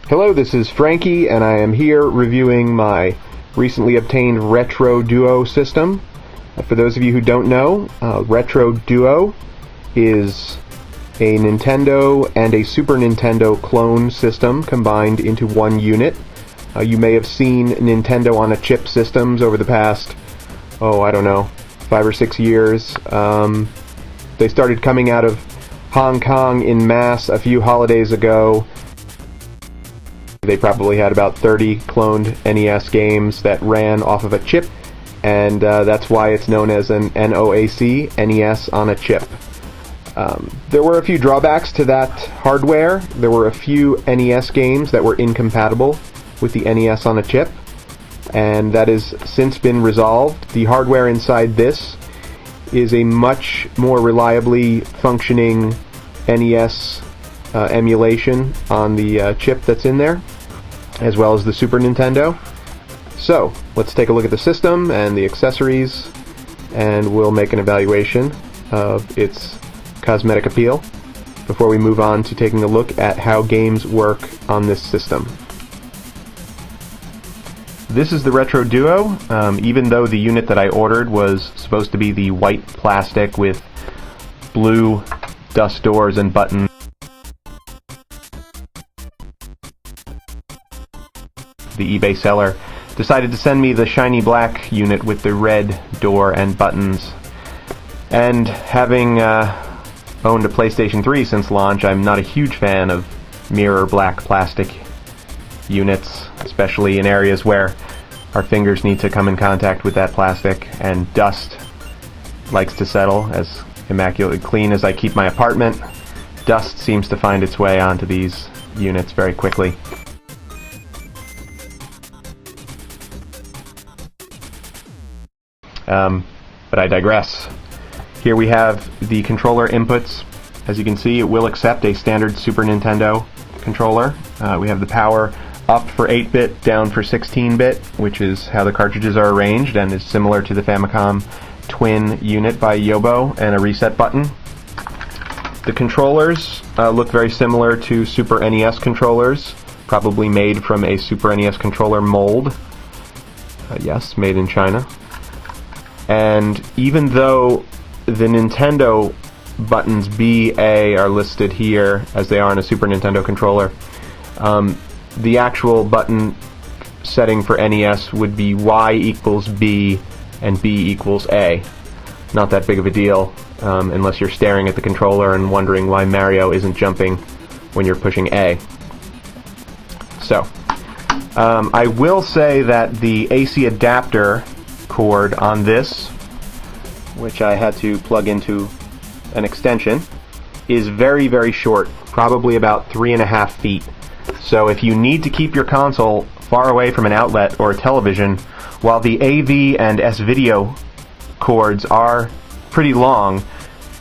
Hello, this is Frankie, and I am here reviewing my recently obtained RetroDuo system. For those of you who don't know, RetroDuo is a Nintendo and a Super Nintendo clone system combined into one unit. You may have seen Nintendo on a chip systems over the past, 5 or 6 years. They started coming out of Hong Kong in mass a few holidays ago. They probably had about 30 cloned NES games that ran off of a chip, and that's why it's known as an NOAC, NES on a chip. There were a few drawbacks to that hardware. There were a few NES games that were incompatible with the NES on a chip, and that has since been resolved. The hardware inside this is a much more reliably functioning NES emulation on the chip that's in there, as well as the Super Nintendo. So, let's take a look at the system and the accessories, and we'll make an evaluation of its cosmetic appeal before we move on to taking a look at how games work on this system. This is the RetroDuo. Even though the unit that I ordered was supposed to be the white plastic with blue dust doors and buttons, the eBay seller decided to send me the shiny black unit with the red door and buttons. And having owned a PlayStation 3 since launch, I'm not a huge fan of mirror black plastic units, especially in areas where our fingers need to come in contact with that plastic, and dust likes to settle. As immaculately clean as I keep my apartment, dust seems to find its way onto these units very quickly. But I digress. Here we have the controller inputs. As you can see, it will accept a standard Super Nintendo controller. We have the power up for 8-bit, down for 16-bit, which is how the cartridges are arranged and is similar to the Famicom Twin unit by Yobo, and a reset button. The controllers look very similar to Super NES controllers, probably made from a Super NES controller mold. Yes, made in China. And even though the Nintendo buttons B, A are listed here as they are on a Super Nintendo controller, the actual button setting for NES would be Y equals B and B equals A. Not that big of a deal, unless you're staring at the controller and wondering why Mario isn't jumping when you're pushing A. So, I will say that the AC adapter cord on this, which I had to plug into an extension, is very, very short, probably about 3.5 feet. So if you need to keep your console far away from an outlet or a television, while the AV and S-Video cords are pretty long,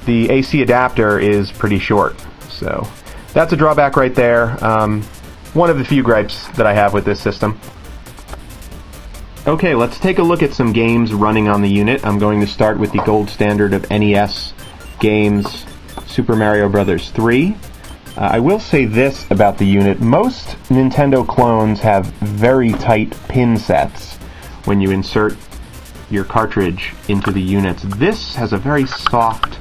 the AC adapter is pretty short. So that's a drawback right there. One of the few gripes that I have with this system. Okay, let's take a look at some games running on the unit. I'm going to start with the gold standard of NES games, Super Mario Bros. 3. I will say this about the unit. Most Nintendo clones have very tight pin sets when you insert your cartridge into the units. This has a very soft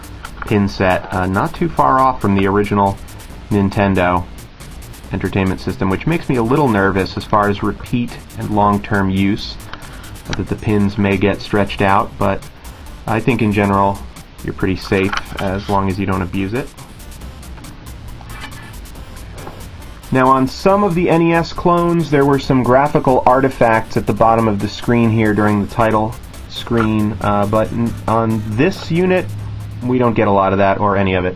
pin set, not too far off from the original Nintendo Entertainment System, which makes me a little nervous as far as repeat and long-term use, that the pins may get stretched out, but I think in general you're pretty safe as long as you don't abuse it. Now, on some of the NES clones, there were some graphical artifacts at the bottom of the screen here during the title screen, but on this unit we don't get a lot of that, or any of it.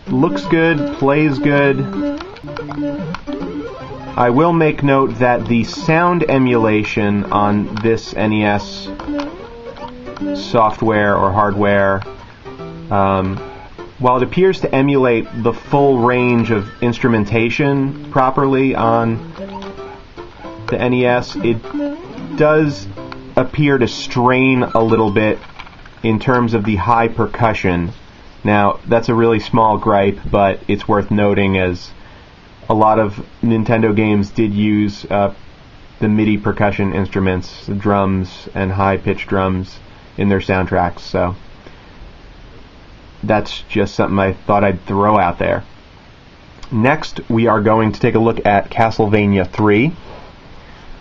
Looks good, plays good. I will make note that the sound emulation on this NES software or hardware while it appears to emulate the full range of instrumentation properly on the NES, it does appear to strain a little bit in terms of the high percussion. Now, that's a really small gripe, but it's worth noting as a lot of Nintendo games did use the MIDI percussion instruments, drums and high-pitched drums in their soundtracks, so that's just something I thought I'd throw out there. Next, we are going to take a look at Castlevania 3,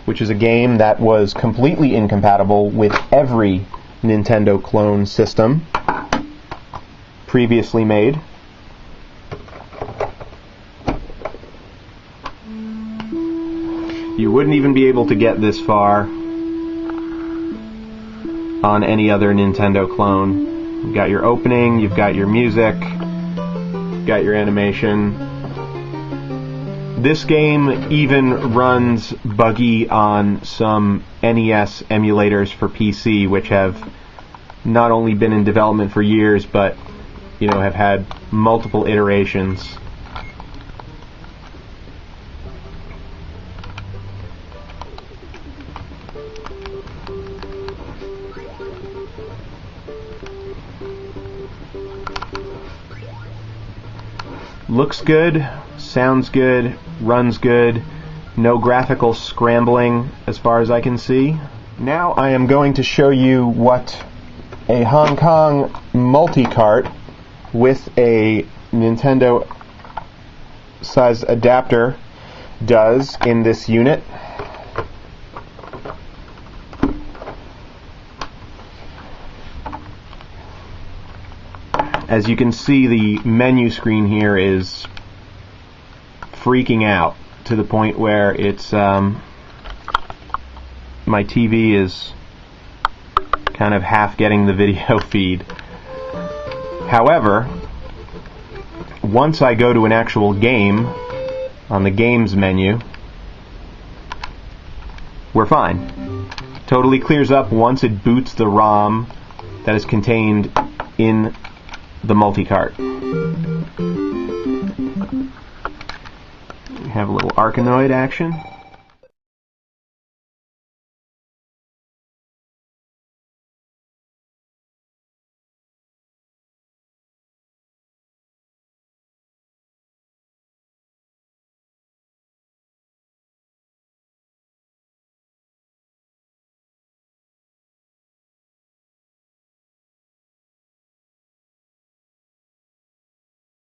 which is a game that was completely incompatible with every Nintendo clone system previously made. You wouldn't even be able to get this far on any other Nintendo clone. You've got your opening, you've got your music, you've got your animation. This game even runs buggy on some NES emulators for PC, which have not only been in development for years, but have had multiple iterations. Looks good, sounds good, runs good, no graphical scrambling as far as I can see. Now I am going to show you what a Hong Kong multi-cart with a Nintendo size adapter does in this unit. As you can see, the menu screen here is freaking out to the point where it's my TV is kind of half getting the video feed. However, once I go to an actual game on the games menu, we're fine. Totally clears up once it boots the ROM that is contained in the multi-cart. We have a little Arkanoid action.